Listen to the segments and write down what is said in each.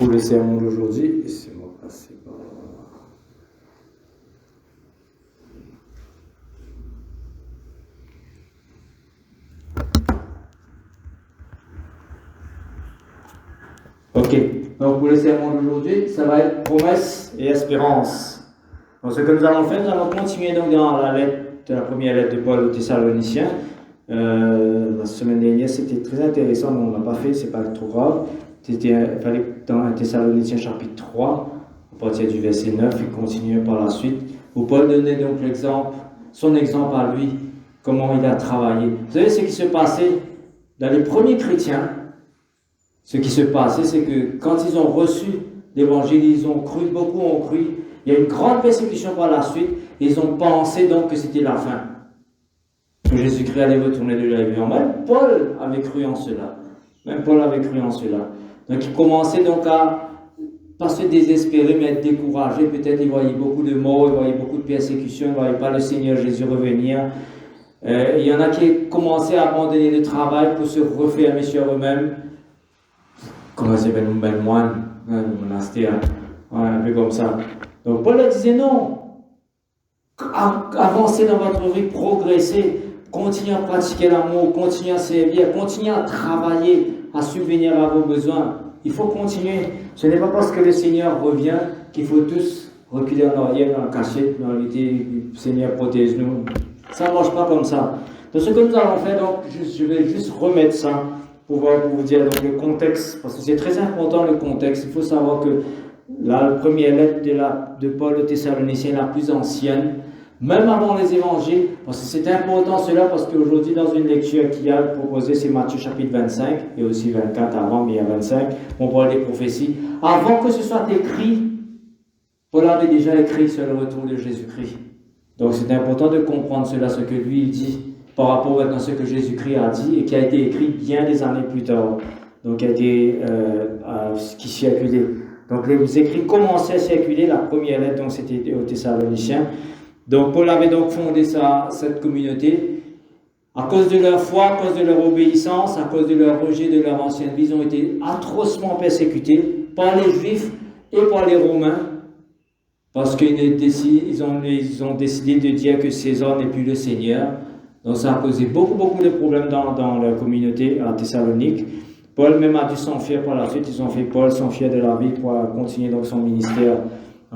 pour le sermon d'aujourd'hui. Laissez-moi passer par là. Ok, donc pour le sermon d'aujourd'hui, ça va être promesse et espérance. Donc ce que nous allons faire, nous allons continuer donc dans la première lettre de Paul aux Thessaloniciens. La semaine dernière, c'était très intéressant, mais on ne l'a pas fait, c'est pas trop grave. Il fallait dans Thessaloniciens chapitre 3, à partir du verset 9, et continuer par la suite, où Paul donnait donc son exemple à lui, comment il a travaillé. Vous savez ce qui se passait dans les premiers chrétiens? Ce qui se passait, c'est que quand ils ont reçu l'évangile, ils ont cru, beaucoup ont cru. Il y a une grande persécution par la suite, et ils ont pensé donc que c'était la fin. Que Jésus-Christ allait retourner de la vie en mal. Paul avait cru en cela. Même Paul avait cru en cela. Donc il commençait donc à pas se désespérer, mais être découragé. Peut-être il voyait beaucoup de morts, il voyait beaucoup de persécutions, il ne voyait pas le Seigneur Jésus revenir. Il y en a qui commençaient à abandonner le travail pour se refermer sur eux-mêmes. Comment c'est ben moine, le monastère, un peu comme ça. Donc Paul leur disait non, avancez dans votre vie, progressez, continuez à pratiquer l'amour, continuez à servir, continuez à travailler, à subvenir à vos besoins. Il faut continuer. Ce n'est pas parce que le Seigneur revient qu'il faut tous reculer en arrière dans la cachette, dans l'idée, Seigneur protège-nous. Ça ne marche pas comme ça. Donc ce que nous allons faire, donc, je vais juste remettre ça pour vous dire donc, le contexte, parce que c'est très important le contexte. Il faut savoir que la première lettre de Paul aux Thessaloniciens, la plus ancienne, même avant les évangiles, parce que c'est important cela, parce qu'aujourd'hui, dans une lecture qui a proposé, c'est Matthieu chapitre 25, et aussi 24 avant, mais il y a 25, on parle des prophéties. Avant que ce soit écrit, Paul avait déjà écrit sur le retour de Jésus-Christ. Donc c'est important de comprendre cela, ce que lui il dit, par rapport à ce que Jésus-Christ a dit, et qui a été écrit bien des années plus tard. Donc qui a été, qui circulait. Donc les écrits commençaient à circuler, la première lettre, donc c'était aux Thessaloniciens. Donc Paul avait donc fondé cette communauté. À cause de leur foi, à cause de leur obéissance, à cause de leur rejet de leur ancienne vie, ils ont été atrocement persécutés par les Juifs et par les Romains, parce qu'ils ont décidé de dire que César n'est plus le Seigneur. Donc ça a causé beaucoup de problèmes dans leur communauté à Thessalonique. Paul même a dû s'enfuir par la suite. Ils ont fait Paul s'enfuir de la ville pour continuer donc son ministère,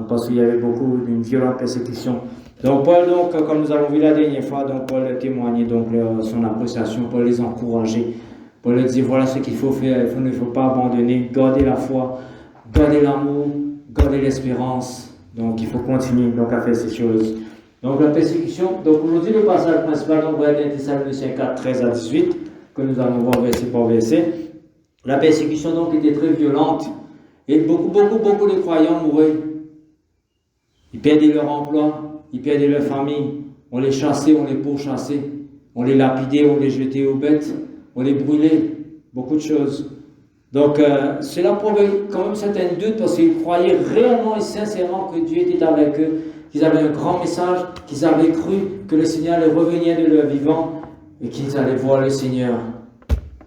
parce qu'il y avait une violente persécution. Donc Paul, donc, comme nous avons vu la dernière fois, donc Paul a témoigné donc son appréciation, Paul les encourageait. Paul leur dit voilà ce qu'il faut faire, il ne faut pas abandonner, garder la foi, garder l'amour, garder l'espérance. Donc il faut continuer donc à faire ces choses. Donc la persécution, donc aujourd'hui le passage principal donc, va être Thessaloniciens 4, 13 à 18, que nous allons voir verset par verset. La persécution donc était très violente et beaucoup de croyants mouraient. Ils perdaient leur emploi, ils perdaient leur famille, on les chassait, on les pourchassait, on les lapidait, on les jetait aux bêtes, on les brûlait, beaucoup de choses. Donc cela prouvait quand même certains doutes parce qu'ils croyaient réellement et sincèrement que Dieu était avec eux, qu'ils avaient un grand message, qu'ils avaient cru que le Seigneur allait revenir de leur vivant et qu'ils allaient voir le Seigneur.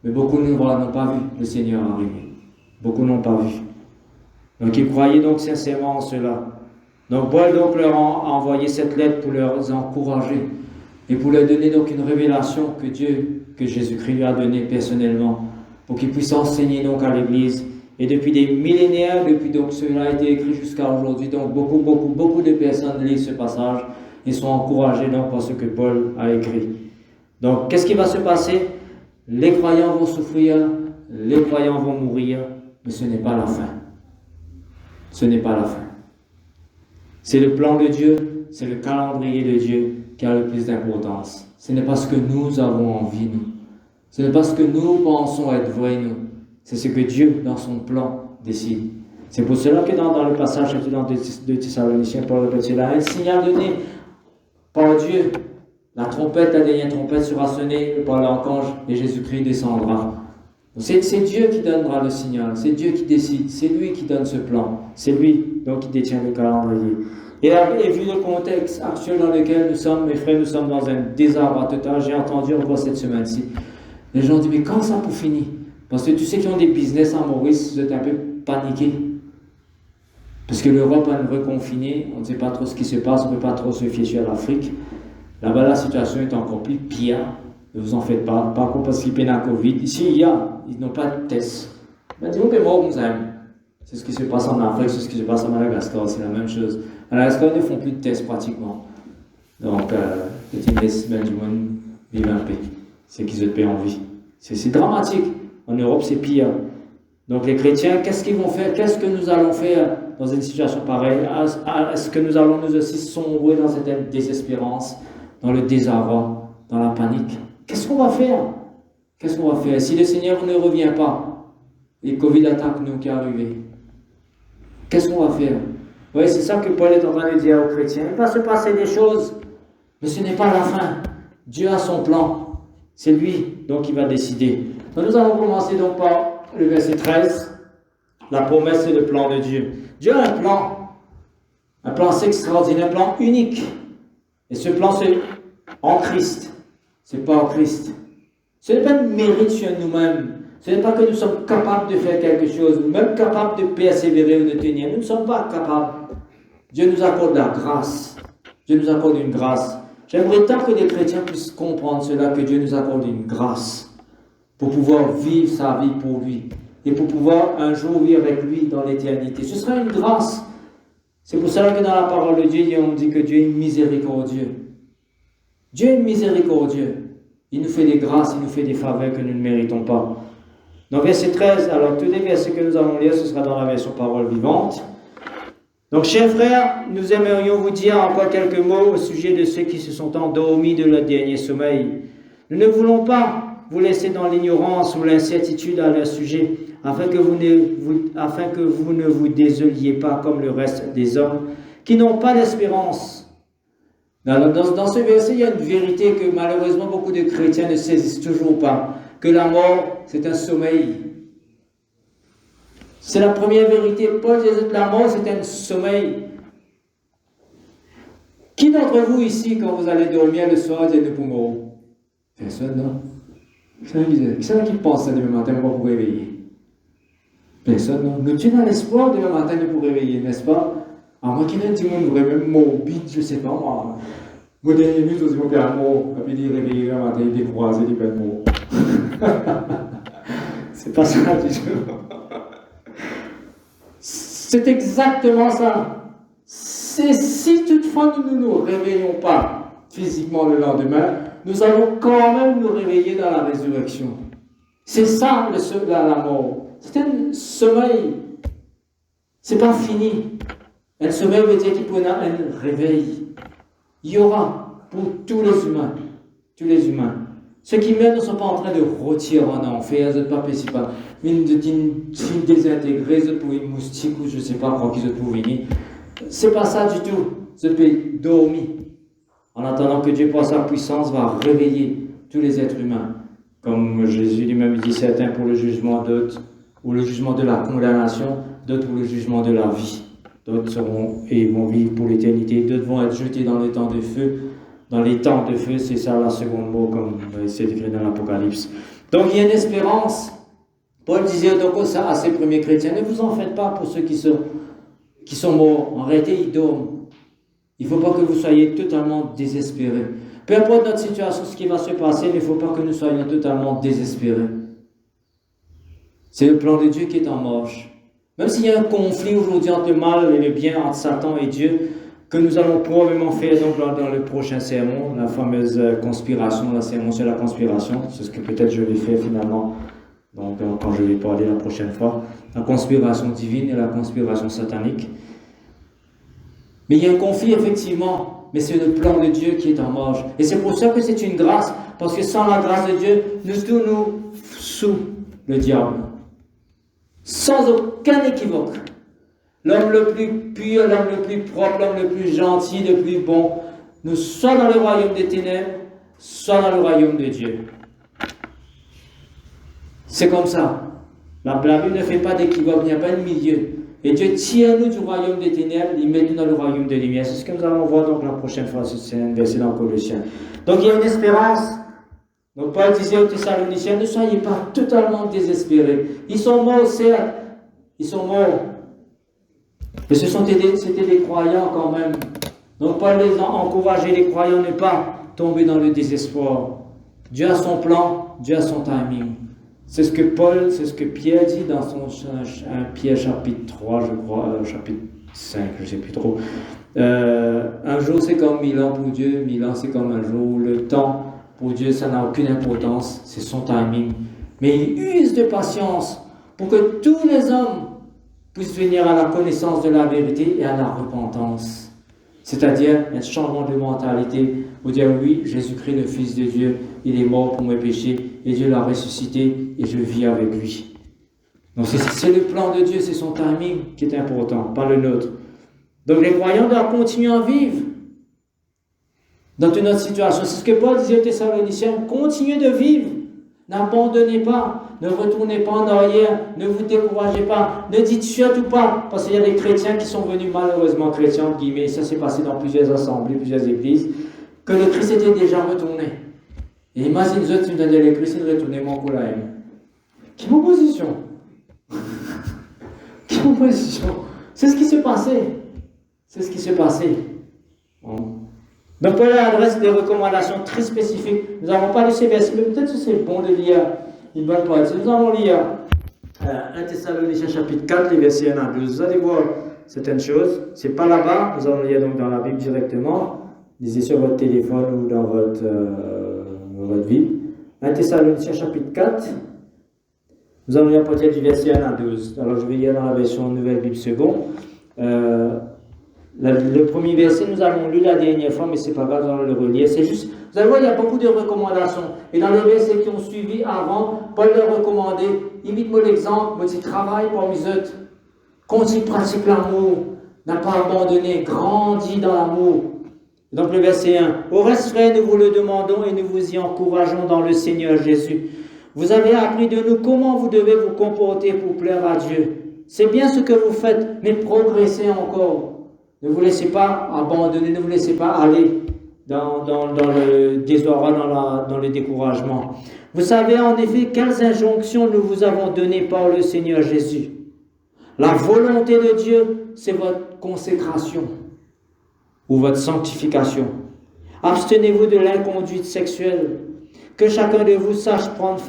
Mais beaucoup n'ont pas vu le Seigneur arriver. Beaucoup n'ont pas vu. Donc ils croyaient donc sincèrement en cela. Donc Paul donc leur a envoyé cette lettre pour leur encourager et pour leur donner donc une révélation que Jésus-Christ lui a donnée personnellement, pour qu'ils puissent enseigner donc à l'Église. Et depuis des millénaires, depuis donc cela a été écrit jusqu'à aujourd'hui, donc beaucoup de personnes lisent ce passage et sont encouragées donc par ce que Paul a écrit. Donc qu'est-ce qui va se passer? Les croyants vont souffrir, les croyants vont mourir, mais ce n'est pas la fin. Ce n'est pas la fin. C'est le plan de Dieu, c'est le calendrier de Dieu qui a le plus d'importance. Ce n'est pas ce que nous avons envie, nous. Ce n'est pas ce que nous pensons être vrai, nous. C'est ce que Dieu, dans son plan, décide. C'est pour cela que dans le passage de Thessaloniciens, Paul dit là, un signal donné par Dieu. La dernière trompette sera sonnée par l'archange et Jésus-Christ descendra. C'est Dieu qui donnera le signal, c'est Dieu qui décide, c'est lui qui donne ce plan, c'est lui donc qui détient le calendrier. Et vu le contexte actuel dans lequel nous sommes, mes frères, nous sommes dans un désarroi total. J'ai entendu encore cette semaine-ci, les gens disent mais quand ça pour finir? Parce que tous ceux qui ont des business à Maurice, vous êtes un peu paniquer. Parce que l'Europe a reconfiné, on ne sait pas trop ce qui se passe, on ne peut pas trop se fier sur l'Afrique. Là-bas, la situation est encore plus pire. Ne vous en faites pas. Par contre, parce qu'il y a la Covid, ici, ils n'ont pas de tests. Mais dis-moi que moi, vous aimez. C'est ce qui se passe en Afrique, c'est ce qui se passe à Madagascar, c'est la même chose. À Madagascar, ils ne font plus de tests pratiquement. Donc, les petits du monde vivent en paix. C'est qu'ils ont paix en vie. C'est dramatique. En Europe, c'est pire. Donc, les chrétiens, qu'est-ce qu'ils vont faire? Qu'est-ce que nous allons faire dans une situation pareille? Est-ce que nous allons nous aussi sombrer dans cette désespérance, dans le désarroi, dans la panique? Qu'est-ce qu'on va faire? Qu'est-ce qu'on va faire si le Seigneur ne revient pas et Covid attaque nous qui est arrivé? Qu'est-ce qu'on va faire? Oui, c'est ça que Paul est en train de dire aux chrétiens. Il va se passer des choses, mais ce n'est pas la fin. Dieu a son plan. C'est lui donc qui va décider. Donc, nous allons commencer donc par le verset 13. La promesse et le plan de Dieu. Dieu a un plan. Un plan extraordinaire, un plan unique. Et ce plan, c'est en Christ. C'est pas en Christ. Ce n'est pas une mérite sur nous-mêmes. Ce n'est pas que nous sommes capables de faire quelque chose, même capables de persévérer ou de tenir. Nous ne sommes pas capables. Dieu nous accorde la grâce. Dieu nous accorde une grâce. J'aimerais tant que les chrétiens puissent comprendre cela, que Dieu nous accorde une grâce pour pouvoir vivre sa vie pour lui et pour pouvoir un jour vivre avec lui dans l'éternité. Ce sera une grâce. C'est pour cela que dans la parole de Dieu, on dit que Dieu est miséricordieux. Dieu est miséricordieux. Il nous fait des grâces, il nous fait des faveurs que nous ne méritons pas. Dans verset 13, alors tous les versets que nous allons lire, ce sera dans la version parole vivante. Donc, chers frères, nous aimerions vous dire encore quelques mots au sujet de ceux qui se sont endormis de leur dernier sommeil. Nous ne voulons pas vous laisser dans l'ignorance ou l'incertitude à leur sujet, afin que vous ne vous désoliez pas comme le reste des hommes qui n'ont pas d'espérance. Dans ce verset, il y a une vérité que malheureusement beaucoup de chrétiens ne saisissent toujours pas, que la mort, c'est un sommeil. C'est la première vérité. Paul disait que la mort, c'est un sommeil. Qui d'entre vous ici, quand vous allez dormir le soir, dit de mourir? Personne, non? Qui c'est qui pense ça demain matin pour vous réveiller? Personne, non? Mais tu n'as l'espoir demain matin de vous réveiller, n'est-ce pas? À moins qu'il y ait un petit monde vraiment morbide, je ne sais pas moi. Moi, dernier minute, on dit mon père mort, et puis il est réveillé le matin, il décroise, il est pas mort. C'est pas ça du tout. C'est exactement ça. C'est si toutefois nous ne nous réveillons pas physiquement le lendemain, nous allons quand même nous réveiller dans la résurrection. C'est ça la mort. C'est un sommeil. C'est pas fini. Un sommeil veut dire qu'il peut y avoir un réveil. Il y aura pour tous les humains. Tous les humains. Ceux qui meurent ne sont pas en train de retirer en enfer, ils ne sont pas principal. Ils sont désintégrés, ils sont pour une moustique ou je ne sais pas quoi qu'ils ont pour venir. Ce n'est pas ça du tout. Ils peuvent dormir. En attendant que Dieu, par sa puissance, va réveiller tous les êtres humains. Comme Jésus lui-même dit, certains pour le jugement, d'autres pour le jugement de la condamnation, d'autres pour le jugement de la vie. D'autres seront et vont vivre pour l'éternité. D'autres vont être jetés dans les temps de feu. Dans les temps de feu, c'est ça la seconde mot, comme c'est écrit dans l'Apocalypse. Donc il y a une espérance. Paul disait donc à ses premiers chrétiens, ne vous en faites pas pour ceux qui sont morts. En réalité, ils dorment. Il ne faut pas que vous soyez totalement désespérés. Peu importe notre situation, ce qui va se passer, il ne faut pas que nous soyons totalement désespérés. C'est le plan de Dieu qui est en marche. Même s'il y a un conflit aujourd'hui entre le mal et le bien, entre Satan et Dieu, que nous allons probablement faire donc dans le prochain sermon, la fameuse conspiration, la sermon sur la conspiration, c'est ce que peut-être je vais faire finalement, donc quand je vais parler la prochaine fois, la conspiration divine et la conspiration satanique. Mais il y a un conflit effectivement, mais c'est le plan de Dieu qui est en marche. Et c'est pour ça que c'est une grâce, parce que sans la grâce de Dieu, nous sommes sous le diable. Sans aucun équivoque. L'homme le plus pur, l'homme le plus propre, l'homme le plus gentil, le plus bon, nous sommes dans le royaume des ténèbres, soit dans le royaume de Dieu. C'est comme ça. La Bible ne fait pas d'équivoque, il n'y a pas de milieu. Et Dieu tire nous du royaume des ténèbres, il met nous dans le royaume de lumière. C'est ce que nous allons voir donc la prochaine fois, c'est un verset dans Colossiens. Donc il y a une espérance. Donc Paul disait aux Thessaloniciens, ne soyez pas totalement désespérés. Ils sont morts, certes. ils sont morts. Mais c'était des croyants quand même. Donc Paul les a encouragés, les croyants, ne pas tomber dans le désespoir. Dieu a son plan, Dieu a son timing. C'est ce que Pierre dit dans son Pierre chapitre 3, je crois, chapitre 5, je ne sais plus trop. Un jour c'est comme 1000 ans pour Dieu, 1000 ans c'est comme un jour. Le temps pour Dieu ça n'a aucune importance, c'est son timing. Mais il use de patience pour que tous les hommes puissent venir à la connaissance de la vérité et à la repentance. C'est-à-dire un changement de mentalité pour dire oui, Jésus-Christ le Fils de Dieu, il est mort pour mes péchés et Dieu l'a ressuscité et je vis avec lui. Donc c'est le plan de Dieu, c'est son timing qui est important, pas le nôtre. Donc les croyants doivent continuer à vivre dans toute notre situation. C'est ce que Paul disait aux Thessaloniciens, continuez de vivre, n'abandonnez pas, ne retournez pas en arrière, ne vous découragez pas, ne dites surtout pas, parce qu'il y a des chrétiens qui sont venus malheureusement chrétiens, entre guillemets, ça s'est passé dans plusieurs assemblées, plusieurs églises, que le Christ était déjà retourné. Et imagine, tu me dis, le Christ est retourné, mon coup là. Quelle opposition? Quelle opposition? C'est ce qui s'est passé. C'est ce qui s'est passé. Bon. Donc Paul adresse des recommandations très spécifiques. Nous n'avons pas lu ces versets, mais peut-être que c'est bon de lire une bonne partie. Nous allons lire 1 Thessaloniciens chapitre 4, les versets 1 à 12. Vous allez voir certaines choses. Ce n'est pas là-bas, nous allons lire donc dans la Bible directement. Lisez sur votre téléphone ou dans votre Bible. 1 Thessaloniciens chapitre 4. Nous allons lire à partir du verset 1 à 12. Alors je vais lire dans la version Nouvelle Bible Seconde. Le premier verset, nous avons lu la dernière fois, mais c'est pas grave, nous allons le relire. C'est juste, vous allez voir, il y a beaucoup de recommandations. Et dans les versets qui ont suivi avant, Paul leur recommandait, imite-moi l'exemple, moi tu travailles parmi eux, continue de pratiquer l'amour, n'a pas abandonné, grandis dans l'amour. Donc le verset 1, au reste, frères, nous vous le demandons et nous vous y encourageons dans le Seigneur Jésus. Vous avez appris de nous comment vous devez vous comporter pour plaire à Dieu. C'est bien ce que vous faites, mais progressez encore. Ne vous laissez pas abandonner, ne vous laissez pas aller dans le désordre, dans le découragement. Vous savez en effet quelles injonctions nous vous avons données par le Seigneur Jésus. La volonté de Dieu, c'est votre consécration ou votre sanctification. Abstenez-vous de l'inconduite sexuelle. Que chacun de vous sache prendre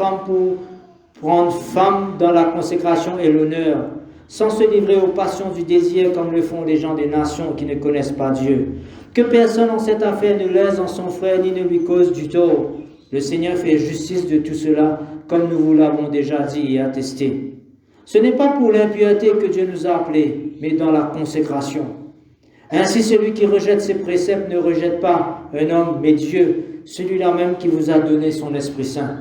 femme dans la consécration et l'honneur, sans se livrer aux passions du désir comme le font les gens des nations qui ne connaissent pas Dieu. Que personne en cette affaire ne lèse en son frère ni ne lui cause du tort. Le Seigneur fait justice de tout cela, comme nous vous l'avons déjà dit et attesté. Ce n'est pas pour l'impureté que Dieu nous a appelés, mais dans la consécration. Ainsi, celui qui rejette ses préceptes ne rejette pas un homme, mais Dieu, celui-là même qui vous a donné son Esprit Saint.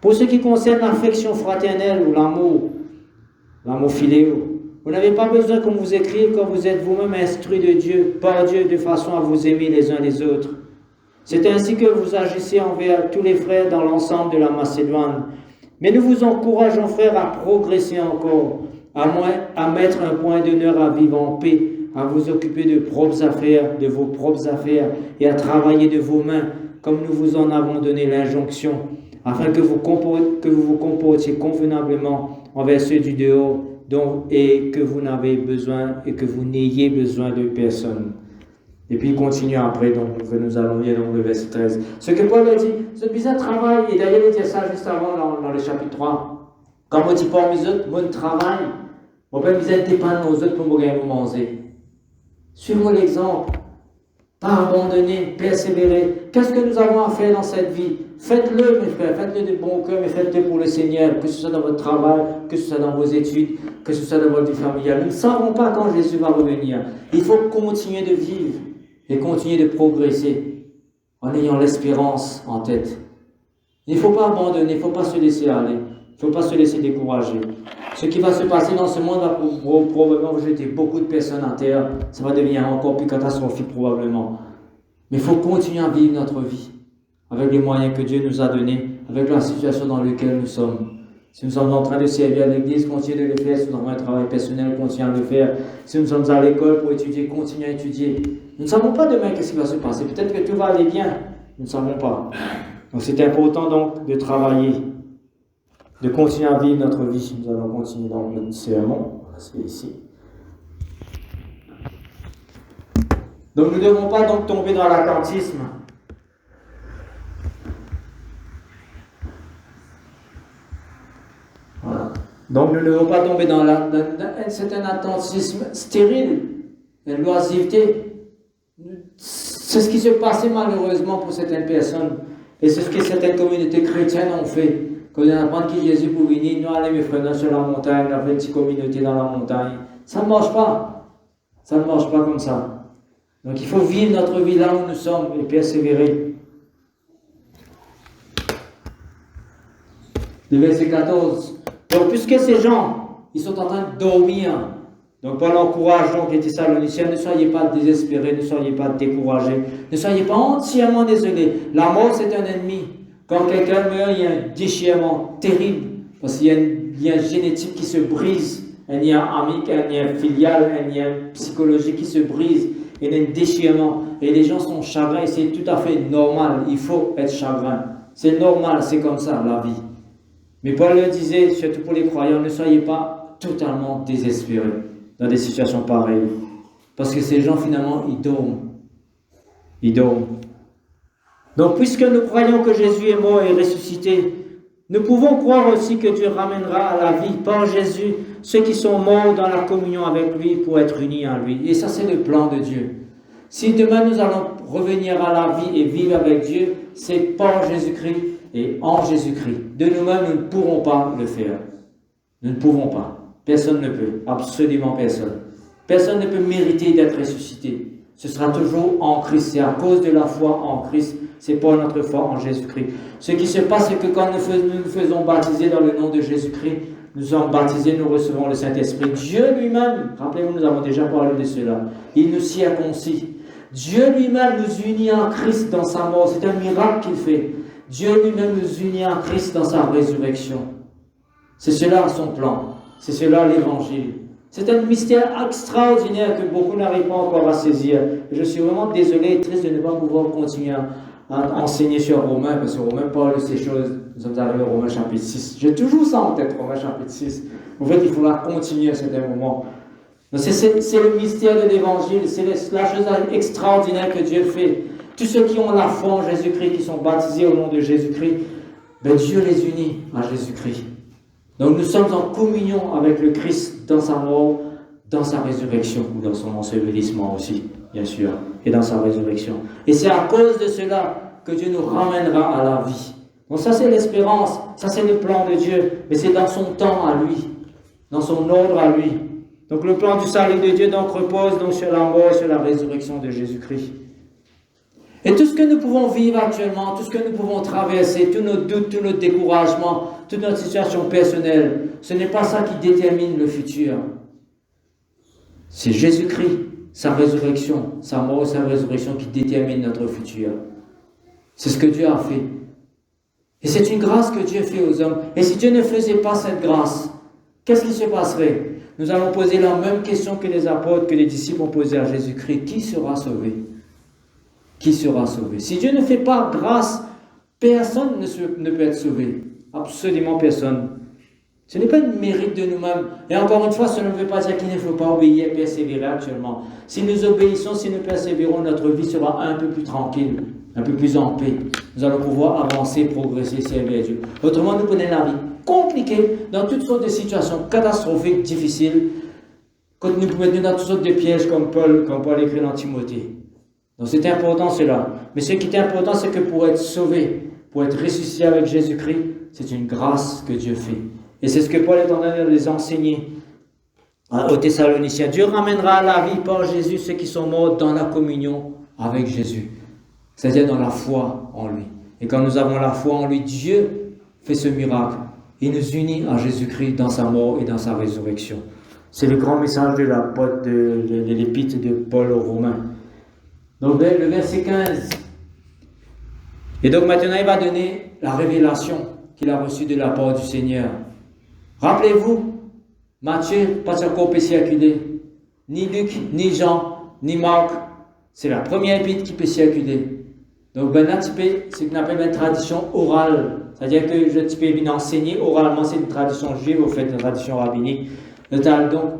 Pour ce qui concerne l'affection fraternelle ou l'amour philéo, vous n'avez pas besoin qu'on vous écrive quand vous êtes vous-même instruits de Dieu, par Dieu, de façon à vous aimer les uns les autres. C'est ainsi que vous agissez envers tous les frères dans l'ensemble de la Macédoine. Mais nous vous encourageons, frères, à progresser encore, à mettre un point d'honneur à vivre en paix, à vous occuper de vos propres affaires, et à travailler de vos mains, comme nous vous en avons donné l'injonction, afin que vous vous comportiez convenablement envers ceux du dehors, et que vous n'ayez besoin de personne. Et puis il continue après, donc nous allons lire donc le verset 13. Ce que Paul a dit, c'est bizarre travail, et d'ailleurs il dit ça juste avant dans le chapitre 3. Quand on dit pas mes autres, mon travail, on peut vous être dépendant aux autres pour vous manger. Suivons l'exemple, pas abandonner, persévérer. Qu'est-ce que nous avons à faire dans cette vie? Faites-le, mes frères, faites-le de bon cœur, mais faites-le pour le Seigneur, que ce soit dans votre travail, que ce soit dans vos études, que ce soit dans votre vie familiale. Nous ne savons pas quand Jésus va revenir. Il faut continuer de vivre et continuer de progresser en ayant l'espérance en tête. Il ne faut pas abandonner, il ne faut pas se laisser aller, il ne faut pas se laisser décourager. Ce qui va se passer dans ce monde va probablement jeter beaucoup de personnes à terre. Ça va devenir encore plus catastrophique probablement. Mais il faut continuer à vivre notre vie avec les moyens que Dieu nous a donnés, avec la situation dans laquelle nous sommes. Si nous sommes en train de servir à l'église, continuez de le faire. Si nous avons un travail personnel, continuez à le faire. Si nous sommes à l'école pour étudier, continuez à étudier. Nous ne savons pas demain qu'est-ce qui va se passer. Peut-être que tout va aller bien. Nous ne savons pas. Donc c'est important donc de travailler. de continuer à vivre notre vie. Nous allons continuer dans notre sermon. C'est ici. Donc nous ne devons pas donc tomber dans l'attentisme. Voilà. Donc nous ne devons pas tomber dans c'est un attentisme stérile, une loisiveté. C'est ce qui se passait malheureusement pour certaines personnes. Et c'est ce que certaines communautés chrétiennes ont fait. Quand on apprend que Jésus pour venir, nous allons mes frères sur la montagne, on a fait une petite communauté dans la montagne. Ça ne marche pas. Ça ne marche pas comme ça. Donc il faut vivre notre vie là où nous sommes et persévérer. Le verset 14. Donc puisque ces gens, ils sont en train de dormir, donc Paul encourage donc les Thessaloniciens, ne soyez pas désespérés, ne soyez pas découragés, ne soyez pas entièrement désolés. La mort c'est un ennemi. Quand quelqu'un meurt, il y a un déchirement terrible, parce qu'il y a un lien génétique qui se brise, un lien amique, un lien filial, un lien psychologique qui se brise, il y a un déchirement, et les gens sont chagrins, et c'est tout à fait normal, il faut être chagrin. C'est normal, c'est comme ça, la vie. Mais Paul le disait, surtout pour les croyants, ne soyez pas totalement désespérés dans des situations pareilles. Parce que ces gens, finalement, ils dorment. Ils dorment. Donc, puisque nous croyons que Jésus est mort et ressuscité, nous pouvons croire aussi que Dieu ramènera à la vie par Jésus ceux qui sont morts dans la communion avec lui pour être unis à lui. Et ça, c'est le plan de Dieu. Si demain nous allons revenir à la vie et vivre avec Dieu, c'est par Jésus-Christ et en Jésus-Christ. De nous-mêmes, nous ne pourrons pas le faire. Nous ne pouvons pas. Personne ne peut. Absolument personne. Personne ne peut mériter d'être ressuscité. Ce sera toujours en Christ. C'est à cause de la foi en Christ. C'est pas notre foi en Jésus-Christ. Ce qui se passe, c'est que quand nous nous faisons baptiser dans le nom de Jésus-Christ, nous sommes baptisés, nous recevons le Saint-Esprit. Dieu lui-même, rappelez-vous, nous avons déjà parlé de cela, il nous circoncit. Dieu lui-même nous unit en Christ dans sa mort. C'est un miracle qu'il fait. Dieu lui-même nous unit en Christ dans sa résurrection. C'est cela son plan. C'est cela l'évangile. C'est un mystère extraordinaire que beaucoup n'arrivent pas encore à saisir. Et je suis vraiment désolé et triste de ne pas pouvoir continuer à enseigner sur Romains, parce que Romains parle de ces choses. Nous sommes arrivés au Romains chapitre 6. J'ai toujours ça en tête, Romains chapitre 6. En fait, il faudra continuer à certains moments. C'est le mystère de l'évangile, c'est la chose extraordinaire que Dieu fait. Tous ceux qui ont la foi en Jésus-Christ, qui sont baptisés au nom de Jésus-Christ, ben Dieu les unit à Jésus-Christ. Donc nous sommes en communion avec le Christ dans sa mort, dans sa résurrection, ou dans son ensevelissement aussi, bien sûr, et dans sa résurrection. Et c'est à cause de cela que Dieu nous ramènera à la vie. Donc ça c'est l'espérance, ça c'est le plan de Dieu, mais c'est dans son temps à lui, dans son ordre à lui. Donc le plan du salut de Dieu donc repose donc sur la mort et sur la résurrection de Jésus-Christ. Et tout ce que nous pouvons vivre actuellement, tout ce que nous pouvons traverser, tous nos doutes, tous nos découragements, toute notre situation personnelle, ce n'est pas ça qui détermine le futur. C'est Jésus-Christ, sa résurrection, sa mort et sa résurrection qui détermine notre futur. C'est ce que Dieu a fait. Et c'est une grâce que Dieu fait aux hommes. Et si Dieu ne faisait pas cette grâce, qu'est-ce qui se passerait? Nous allons poser la même question que les apôtres, que les disciples ont posé à Jésus-Christ. Qui sera sauvé? Qui sera sauvé? Si Dieu ne fait pas grâce, personne ne peut être sauvé. Absolument personne. Ce n'est pas une mérite de nous-mêmes. Et encore une fois, cela ne veut pas dire qu'il ne faut pas obéir et persévérer actuellement. Si nous obéissons, si nous persévérons, notre vie sera un peu plus tranquille, un peu plus en paix. Nous allons pouvoir avancer, progresser, servir Dieu. Autrement, nous prenons la vie compliquée dans toutes sortes de situations catastrophiques, difficiles, quand nous pouvons être dans toutes sortes de pièges comme Paul écrit dans Timothée. Donc c'est important cela. Mais ce qui est important, c'est que pour être sauvé, pour être ressuscité avec Jésus-Christ, c'est une grâce que Dieu fait. Et c'est ce que Paul est en train de les enseigner aux Thessaloniciens. Dieu ramènera à la vie par Jésus ceux qui sont morts dans la communion avec Jésus. C'est-à-dire dans la foi en lui. Et quand nous avons la foi en lui, Dieu fait ce miracle. Il nous unit à Jésus-Christ dans sa mort et dans sa résurrection. C'est le grand message de l'épître de Paul aux Romains. Donc le verset 15. Et donc maintenant il va donner la révélation qu'il a reçue de la part du Seigneur. Rappelez-vous, Matthieu, pas encore peut circuler. Ni Luc, ni Jean, ni Marc. C'est la première épître qui peut circuler. Donc maintenant c'est ce qu'on appelle une tradition orale. C'est-à-dire que tu peux bien enseigner oralement, c'est une tradition juive, au fait, une tradition rabbinique. Donc,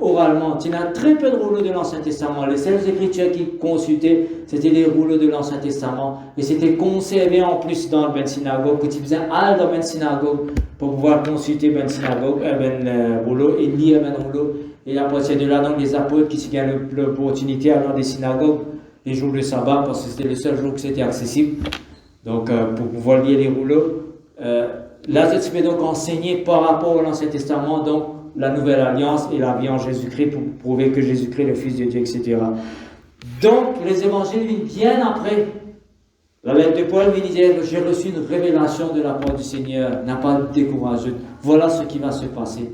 oralement, tu as très peu de rouleaux de l'Ancien Testament. Les seules écritures qu'ils consultaient, c'était les rouleaux de l'Ancien Testament. Et c'était conservé en plus dans le synagogue, que tu faisais aller dans le synagogue pour pouvoir consulter le rouleau et lire le rouleau. Et à partir de là, donc, les apôtres qui se gagnent l'opportunité à aller dans des synagogues les jours de sabbat, parce que c'était le seul jour que c'était accessible. Donc, pour pouvoir lire les rouleaux. Là, tu peux donc enseigner par rapport à l'Ancien Testament, donc, la nouvelle alliance et la vie en Jésus-Christ pour prouver que Jésus-Christ est le Fils de Dieu, etc. Donc, les évangiles viennent bien après. La lettre de Paul vient dire, j'ai reçu une révélation de la part du Seigneur, n'a pas découragé. Voilà ce qui va se passer.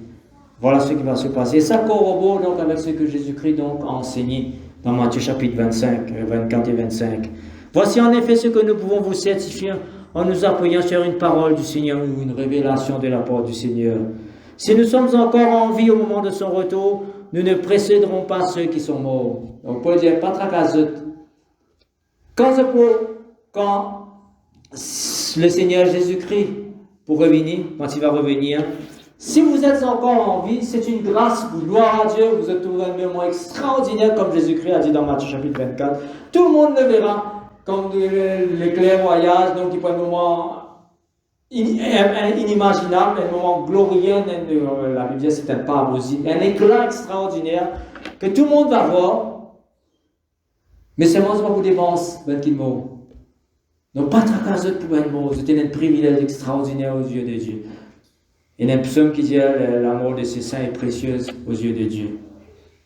Voilà ce qui va se passer. Et ça corrobore donc avec ce que Jésus-Christ donc a enseigné dans Matthieu chapitre 25, 24 et 25. Voici en effet ce que nous pouvons vous certifier en nous appuyant sur une parole du Seigneur ou une révélation de la part du Seigneur. Si nous sommes encore en vie au moment de son retour, nous ne précéderons pas ceux qui sont morts. Donc, Paul dit, pas tracaseux. Quand le Seigneur Jésus-Christ, pour revenir, quand il va revenir, si vous êtes encore en vie, c'est une grâce, gloire à Dieu, vous êtes trouvé un mémoire extraordinaire, comme Jésus-Christ a dit dans Matthieu chapitre 24. Tout le monde le verra, comme les clairvoyages, donc il prend un moment inimaginable, un moment glorieux, la Bible dit c'est un parabole aussi, un éclat extraordinaire que tout le monde va voir, mais seulement c'est pas pour dépenser 20 mots. Donc pas tracaseux pour 20 mots, c'était un privilège extraordinaire aux yeux de Dieu. Il y a un psaume qui dit la mort de ses saints est précieuse aux yeux de Dieu.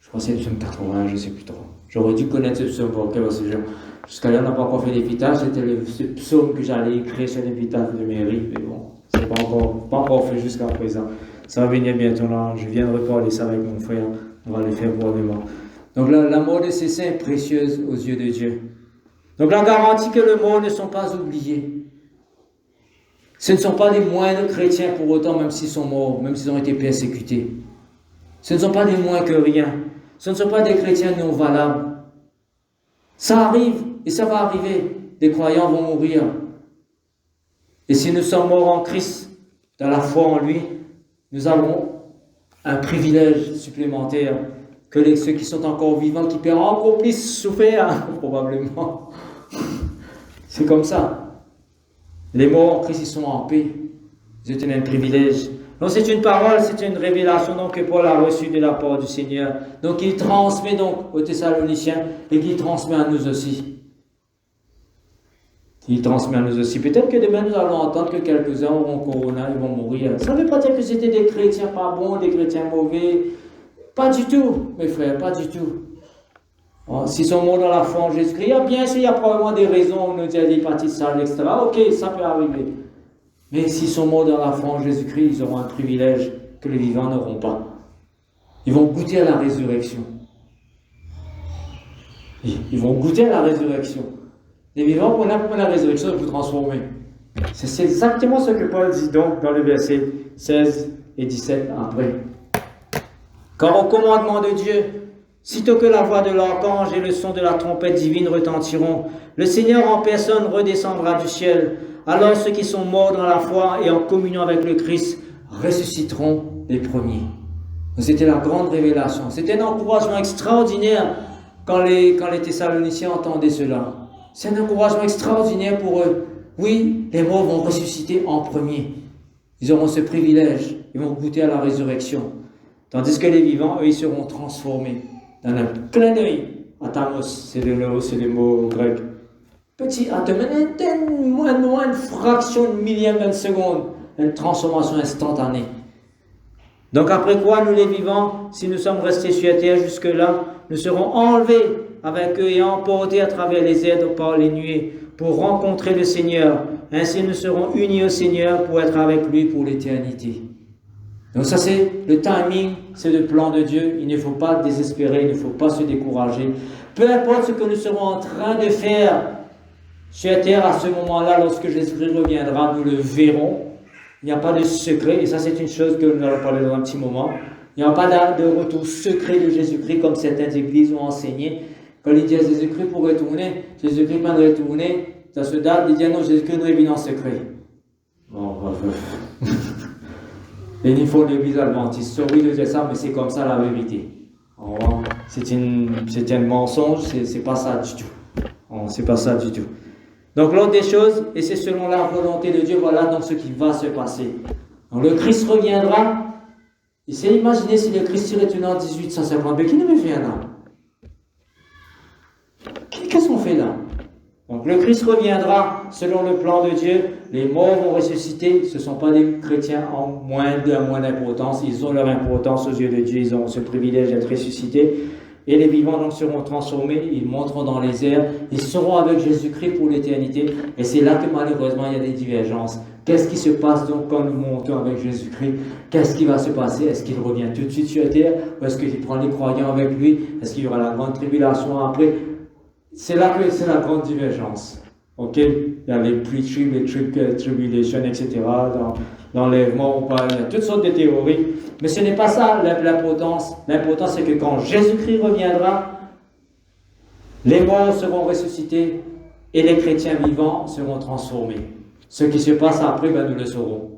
Je crois que c'est le psaume 80, je ne sais plus trop. J'aurais dû connaître ce psaume pour quel genre. Jusqu'à là, on n'a pas encore fait l'épitaphe, c'était le psaume que j'allais écrire sur l'épitaphe de Mairie, mais bon, c'est pas encore fait jusqu'à présent. Ça va venir bientôt, là. Je viens de reparler ça avec mon frère, on va le faire probablement. Donc la mort de ces saints est précieuse aux yeux de Dieu. Donc la garantie que le mort ne sont pas oubliés. Ce ne sont pas des moindres chrétiens pour autant, même s'ils sont morts, même s'ils ont été persécutés. Ce ne sont pas des moins que rien. Ce ne sont pas des chrétiens non valables. Ça arrive et ça va arriver. Des croyants vont mourir. Et si nous sommes morts en Christ, dans la foi en lui, nous avons un privilège supplémentaire que ceux qui sont encore vivants, qui peuvent encore plus souffrir, probablement. C'est comme ça. Les morts en Christ, ils sont en paix. C'est un privilège. Donc c'est une parole, c'est une révélation donc, que Paul a reçue de la part du Seigneur. Donc il transmet donc aux Thessaloniciens et qu'il transmet à nous aussi. Il transmet à nous aussi. Peut-être que demain nous allons entendre que quelques-uns auront corona et vont mourir. Ça ne veut pas dire que c'était des chrétiens pas bons, des chrétiens mauvais. Pas du tout, mes frères, pas du tout. S'ils sont morts dans la foi en Jésus-Christ, bien sûr, il y a probablement des raisons, on nous dit des parties sales, etc. Ok, ça peut arriver. Mais s'ils sont morts dans la foi en Jésus-Christ, ils auront un privilège que les vivants n'auront pas. Ils vont goûter à la résurrection. Ils vont goûter à la résurrection. Les vivants, pour la résurrection, de vous transformer. C'est exactement ce que Paul dit donc dans le verset 16 et 17 après. Car au commandement de Dieu, sitôt que la voix de l'archange et le son de la trompette divine retentiront, le Seigneur en personne redescendra du ciel. Alors ceux qui sont morts dans la foi et en communion avec le Christ ressusciteront les premiers. C'était la grande révélation. C'était un encouragement extraordinaire quand les Thessaloniciens entendaient cela. C'est un encouragement extraordinaire pour eux. Oui, les morts vont ressusciter en premier. Ils auront ce privilège. Ils vont goûter à la résurrection. Tandis que les vivants, eux, ils seront transformés. Dans un clin d'œil, atamos, c'est le mot grec. Petit atome, une fraction de millième d'une seconde, une transformation instantanée. Donc après quoi, nous les vivants, si nous sommes restés sur terre jusque-là, nous serons enlevés avec eux et emportés à travers les airs par les nuées pour rencontrer le Seigneur. Ainsi nous serons unis au Seigneur pour être avec lui pour l'éternité. Donc ça c'est le timing, c'est le plan de Dieu. Il ne faut pas désespérer, il ne faut pas se décourager. Peu importe ce que nous serons en train de faire sur terre à ce moment-là, lorsque Jésus-Christ reviendra, nous le verrons. Il n'y a pas de secret, et ça c'est une chose que nous allons parler dans un petit moment. Il n'y a pas de retour secret de Jésus-Christ comme certaines églises ont enseigné. Quand ils disent Jésus-Christ pour retourner, Jésus-Christ va retourner, dans ce date, ils disent non, Jésus-Christ ne revient en secret. Bon, les niveaux de l'Église adventiste, sorry de dire ça, mais c'est comme ça la vérité. C'est un mensonge, c'est pas ça du tout. C'est pas ça du tout. Donc l'autre des choses, et c'est selon la volonté de Dieu, voilà donc ce qui va se passer. Donc le Christ reviendra. Essayez d'imaginer si le Christ serait retourné en 1850. Mais qui ne me vient là? Qu'est-ce qu'on fait là? Donc le Christ reviendra selon le plan de Dieu. Les morts vont ressusciter. Ce ne sont pas des chrétiens en moins d'importance. Ils ont leur importance aux yeux de Dieu. Ils ont ce privilège d'être ressuscités. Et les vivants donc seront transformés. Ils monteront dans les airs. Ils seront avec Jésus-Christ pour l'éternité. Et c'est là que malheureusement il y a des divergences. Qu'est-ce qui se passe donc quand nous montons avec Jésus-Christ? Qu'est-ce qui va se passer? Est-ce qu'il revient tout de suite sur terre? Ou est-ce qu'il prend les croyants avec lui? Est-ce qu'il y aura la grande tribulation après? C'est là que c'est la grande divergence. Ok? Il y a les pre-trib, les tribulation, etc. L'enlèvement ou pas. Il y a toutes sortes de théories. Mais ce n'est pas ça l'importance. L'importance, c'est que quand Jésus-Christ reviendra, les morts seront ressuscités et les chrétiens vivants seront transformés. Ce qui se passe après, nous le saurons.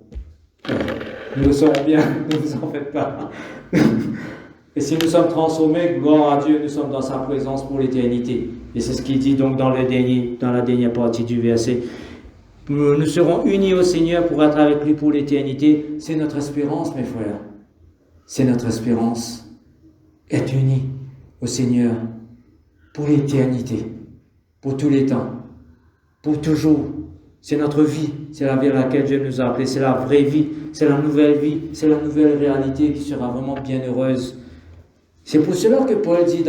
Nous le saurons bien, ne vous en faites pas. Et si nous sommes transformés, gloire à Dieu, nous sommes dans sa présence pour l'éternité. Et c'est ce qu'il dit donc dans la dernière partie du verset. Nous serons unis au Seigneur pour être avec lui pour l'éternité. C'est notre espérance, mes frères. C'est notre espérance. Être unis au Seigneur pour l'éternité, pour tous les temps, pour toujours. C'est notre vie, c'est la vie à laquelle Dieu nous a appelés, c'est la vraie vie, c'est la nouvelle vie, c'est la nouvelle réalité qui sera vraiment bienheureuse. C'est pour cela que Paul dit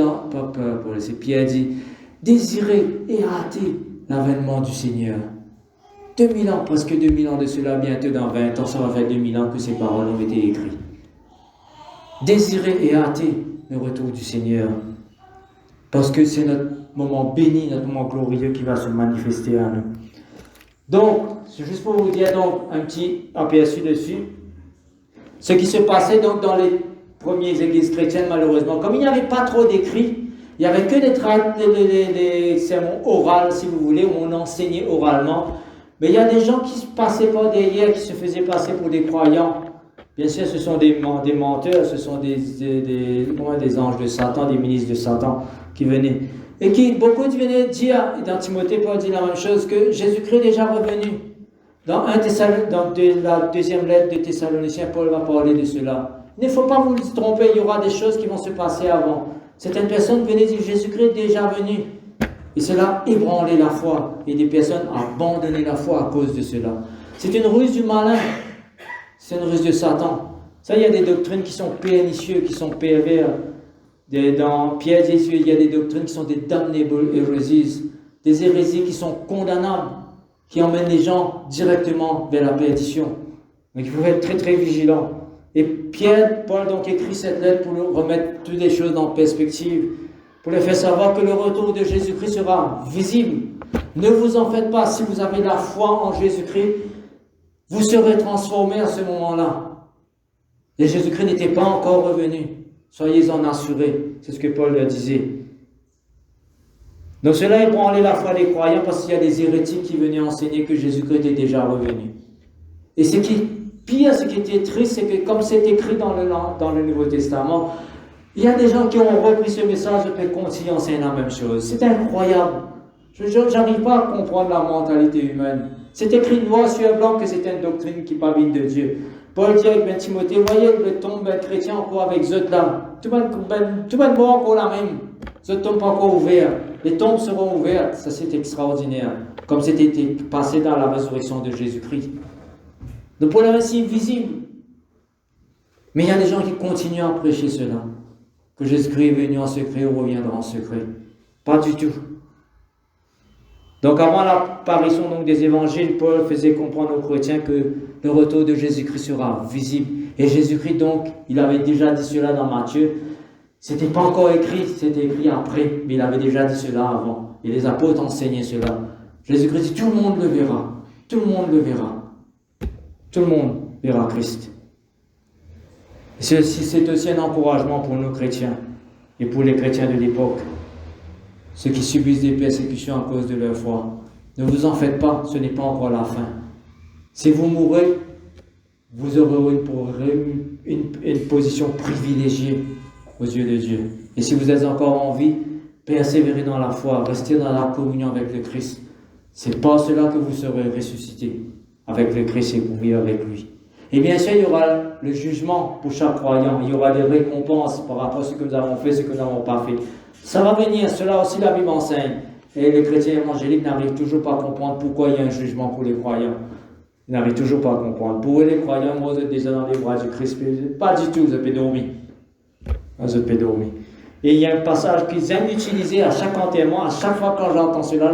c'est Pierre dit, désirez et hâtez l'avènement du Seigneur. 2000 ans, presque 2000 ans de cela, bientôt dans 20 ans, ça va faire 2000 ans que ces paroles ont été écrites. Désirez et hâtez le retour du Seigneur, parce que c'est notre moment béni, notre moment glorieux qui va se manifester à nous. Donc, c'est juste pour vous dire donc un petit aperçu dessus. Ce qui se passait donc dans les premières églises chrétiennes, malheureusement, comme il n'y avait pas trop d'écrits, il n'y avait que des sermons oraux, si vous voulez, où on enseignait oralement. Mais il y a des gens qui se passaient pas derrière, qui se faisaient passer pour des croyants. Bien sûr, ce sont des menteurs, ce sont des anges de Satan, des ministres de Satan qui venaient. Et beaucoup venaient dire, dans Timothée, Paul dit la même chose, que Jésus-Christ est déjà revenu. Dans la deuxième lettre de Thessaloniciens, Paul va parler de cela. Il ne faut pas vous tromper, il y aura des choses qui vont se passer avant. Certaines personnes venaient dire, Jésus-Christ est déjà venu. Et cela ébranlait la foi. Et des personnes abandonnaient la foi à cause de cela. C'est une ruse du malin. C'est une ruse de Satan. Ça, il y a des doctrines qui sont pernicieuses, qui sont pervers. Dans Pierre dit, il y a des doctrines qui sont des damnable heresies, des hérésies qui sont condamnables, qui emmènent les gens directement vers la perdition. Donc il faut être très très vigilant. Et Paul donc écrit cette lettre pour nous remettre toutes les choses en perspective, pour leur faire savoir que le retour de Jésus-Christ sera visible. Ne vous en faites pas, si vous avez la foi en Jésus-Christ, vous serez transformés à ce moment-là. Et Jésus-Christ n'était pas encore revenu. Soyez-en assurés. C'est ce que Paul leur disait. Donc cela ébranlait la foi des croyants parce qu'il y a des hérétiques qui venaient enseigner que Jésus-Christ était déjà revenu. Et ce qui était triste, c'est que comme c'est écrit dans le Nouveau Testament, il y a des gens qui ont repris ce message et continuent à enseigner la même chose. C'est incroyable. Je n'arrive pas à comprendre la mentalité humaine. C'est écrit noir sur blanc que c'est une doctrine qui parvient de Dieu. Paul dit avec Timothée, voyez le tombe chrétien encore avec eux là. Tout le monde voit encore la même. Ce tombe pas encore ouvert. Les tombes seront ouvertes. Ça, c'est extraordinaire. Comme c'était passé dans la résurrection de Jésus-Christ. Le problème est si visible. Mais il y a des gens qui continuent à prêcher cela. Que Jésus-Christ est venu en secret ou reviendra en secret. Pas du tout. Donc avant l'apparition des évangiles, Paul faisait comprendre aux chrétiens que le retour de Jésus-Christ sera visible. Et Jésus-Christ donc, il avait déjà dit cela dans Matthieu. C'était pas encore écrit, c'était écrit après, mais il avait déjà dit cela avant. Et les apôtres enseignaient cela. Jésus-Christ dit, tout le monde le verra. Tout le monde le verra. Tout le monde verra Christ. C'est aussi un encouragement pour nous chrétiens et pour les chrétiens de l'époque. Ceux qui subissent des persécutions à cause de leur foi. Ne vous en faites pas, ce n'est pas encore la fin. Si vous mourrez, vous aurez une position privilégiée aux yeux de Dieu. Et si vous êtes encore en vie, persévérez dans la foi, restez dans la communion avec le Christ. C'est par cela que vous serez ressuscités avec le Christ et pour vivre avec lui. Et bien sûr, il y aura le jugement pour chaque croyant. Il y aura des récompenses par rapport à ce que nous avons fait, ce que nous n'avons pas fait. Ça va venir, cela aussi la Bible enseigne. Et les chrétiens évangéliques n'arrivent toujours pas à comprendre pourquoi il y a un jugement pour les croyants. Ils n'arrivent toujours pas à comprendre. Pour eux, les croyants, moi, vous êtes déjà dans les bras du Christ. Pas du tout, vous avez dormi. Vous avez dormi. Et il y a un passage qu'ils aiment utiliser à chaque enterrement. À chaque fois quand j'entends cela,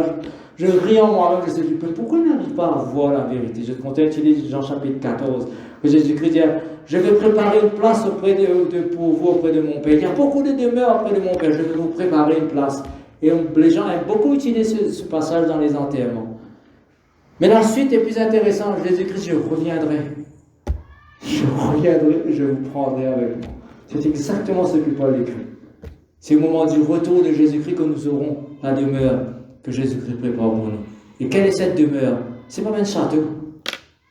je ris en moi-même. Je me dis, pourquoi ils n'arrivent pas à voir la vérité? Je compte utiliser Jean chapitre 14. Où Jésus-Christ dit, je vais préparer une place pour vous auprès de mon Père. Il y a beaucoup de demeures auprès de mon Père. Je vais vous préparer une place. Et les gens aiment beaucoup utiliser ce passage dans les enterrements. Mais la suite est plus intéressante. Jésus-Christ, je reviendrai. Je reviendrai et je vous prendrai avec moi. C'est exactement ce que Paul écrit. C'est au moment du retour de Jésus-Christ que nous aurons la demeure que Jésus-Christ prépare pour nous. Et quelle est cette demeure? C'est pas un château.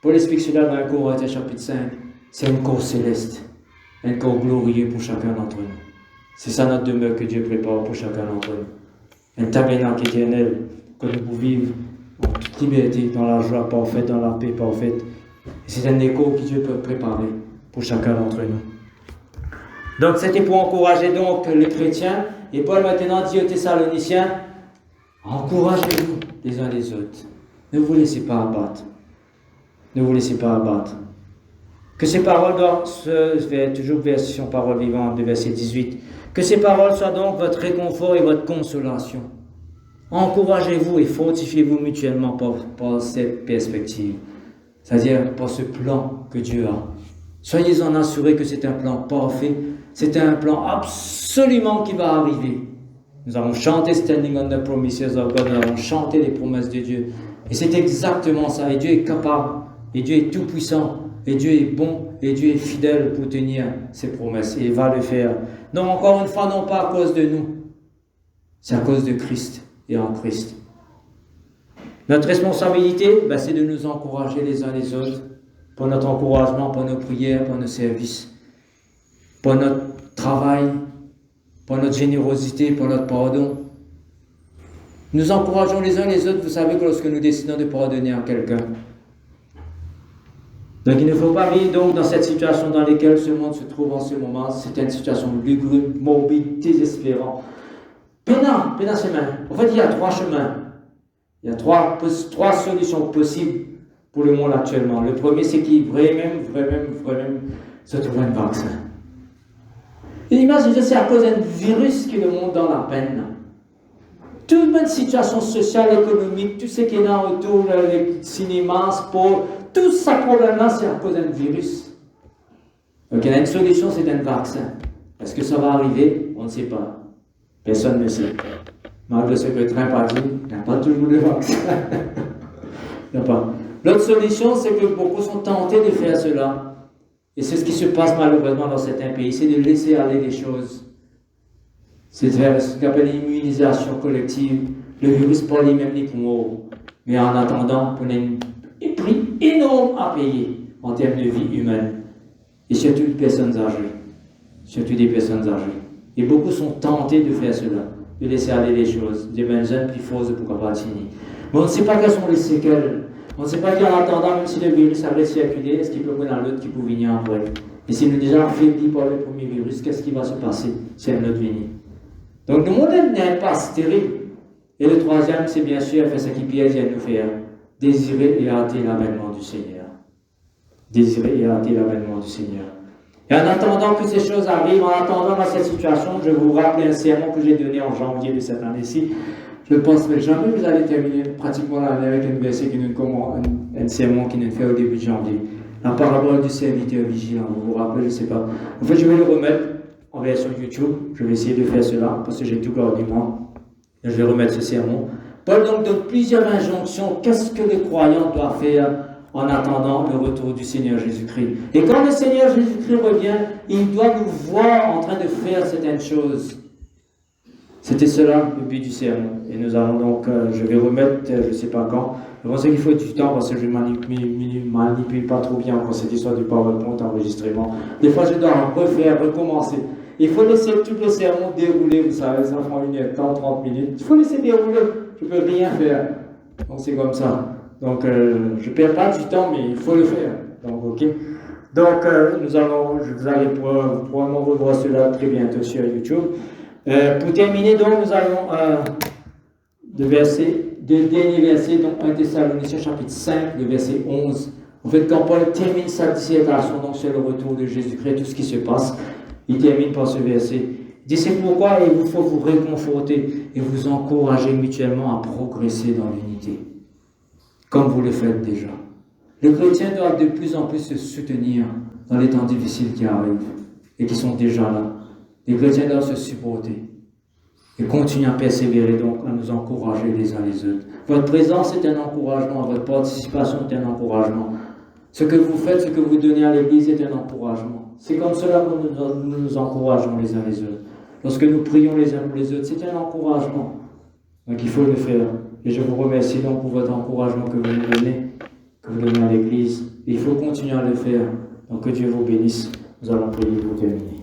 Paul explique cela dans 1 Corinthiens chapitre 5. C'est une cour céleste, un corps glorieux pour chacun d'entre nous. C'est ça notre demeure que Dieu prépare pour chacun d'entre nous. Un tabernacle éternel que nous pouvons vivre en toute liberté, dans la joie parfaite, dans la paix parfaite. Et c'est un écho que Dieu peut préparer pour chacun d'entre nous. Donc c'était pour encourager donc les chrétiens. Et Paul maintenant dit aux Thessaloniciens, encouragez-vous les uns les autres. Ne vous laissez pas abattre. Ne vous laissez pas abattre. Que ces paroles, toujours version parole vivante de verset 18, que ces paroles soient donc votre réconfort et votre consolation. Encouragez-vous et fortifiez-vous mutuellement par cette perspective, c'est-à-dire par ce plan que Dieu a. Soyez-en assurés que c'est un plan parfait, c'est un plan absolument qui va arriver. Nous avons chanté Standing on the Promises of God, nous avons chanté les promesses de Dieu. Et c'est exactement ça, et Dieu est capable, et Dieu est tout-puissant, et Dieu est bon, et Dieu est fidèle pour tenir ses promesses, et il va le faire. Donc encore une fois, non pas à cause de nous, c'est à cause de Christ et en Christ. Notre responsabilité, c'est de nous encourager les uns les autres, pour notre encouragement, pour nos prières, pour nos services, pour notre travail, pour notre générosité, pour notre pardon. Nous encourageons les uns les autres, vous savez que lorsque nous décidons de pardonner à quelqu'un. Donc il ne faut pas vivre donc dans cette situation dans laquelle ce monde se trouve en ce moment. C'est une situation lugubre, morbide, désespérante. Pénal chemin. En fait, il y a trois chemins. Il y a trois solutions possibles pour le monde actuellement. Le premier, c'est qu'il vraiment se trouve un vaccin. Et imaginez, c'est à cause d'un virus que le monde dans la peine. Toute bonne situation sociale, économique, tout ce qui est là autour, les cinémas, sport, tout ce problème-là, c'est à cause d'un virus. Donc, il y a une solution, c'est un vaccin. Est-ce que ça va arriver? On ne sait pas. Personne ne sait. Malgré ce que Trump a dit, il n'y a pas toujours de vaccin. Il n'y a pas. L'autre solution, c'est que beaucoup sont tentés de faire cela. Et c'est ce qui se passe malheureusement dans certains pays, c'est de laisser aller les choses. C'est de faire ce qu'on appelle l'immunisation collective. Le virus pas lui-même ni pour mort. Mais en attendant, on a un prix énorme à payer en termes de vie humaine. Et surtout des personnes âgées. Et beaucoup sont tentés de faire cela, de laisser aller les choses. Des jeunes puis fausses pourquoi pas finir. Mais on ne sait pas quelles sont les séquelles. On ne sait pas qu'en attendant, même si le virus avait circulé, est-ce qu'il peut venir l'autre qui peut venir après? Et si nous déjà affaiblis par le premier virus, qu'est-ce qui va se passer si un autre vient? Donc le monde a une impasse terrible. Et le troisième, c'est bien sûr faire ce qui Pierre vient de nous faire. Désirer et hâter l'avènement du Seigneur. Désirer et hâter l'avènement du Seigneur. Et en attendant que ces choses arrivent, en attendant dans cette situation, je vais vous rappeler un sermon que j'ai donné en janvier de cette année-ci. Je ne penserai jamais que vous allez terminer pratiquement l'année avec un verset un sermon qui nous fait au début de janvier. La parabole du serviteur vigilant. Vous vous rappelez, je ne sais pas. En fait, je vais le remettre en version YouTube. Je vais essayer de faire cela parce que j'ai tout gardé moi. Et je vais remettre ce sermon. Paul donc donne plusieurs injonctions. Qu'est-ce que le croyant doit faire en attendant le retour du Seigneur Jésus-Christ? Et quand le Seigneur Jésus-Christ revient, il doit nous voir en train de faire certaines choses. C'était cela le but du sermon. Et nous allons donc, je vais remettre, je ne sais pas quand, Je pense qu'il faut du temps parce que je ne manipule pas trop bien encore cette histoire du PowerPoint, enregistrement. Des fois, je dois refaire, recommencer. Il faut laisser tout le sermon dérouler, vous savez, ça prend 1 heure, 30 minutes. Il faut laisser dérouler, je ne peux rien faire. Donc c'est comme ça. Donc je ne perds pas du temps, mais il faut le faire. Donc ok. Donc vous allez probablement revoir cela très bientôt sur YouTube. Pour terminer, donc nous allons deux derniers versets, donc 1 Thessaloniciens chapitre 5, le verset 11. En fait, quand Paul termine sa dissertation donc sur le retour de Jésus-Christ, tout ce qui se passe, il termine par ce verset. Il dit, c'est pourquoi il vous faut vous réconforter et vous encourager mutuellement à progresser dans l'unité, comme vous le faites déjà. Les chrétiens doivent de plus en plus se soutenir dans les temps difficiles qui arrivent et qui sont déjà là. Les chrétiens doivent se supporter et continuer à persévérer, donc à nous encourager les uns les autres. Votre présence est un encouragement, votre participation est un encouragement. Ce que vous faites, ce que vous donnez à l'Église est un encouragement. C'est comme cela que nous nous encourageons les uns les autres. Lorsque nous prions les uns pour les autres, c'est un encouragement. Donc il faut le faire. Et je vous remercie donc pour votre encouragement que vous nous donnez, que vous donnez à l'Église. Et il faut continuer à le faire. Donc que Dieu vous bénisse. Nous allons prier pour terminer.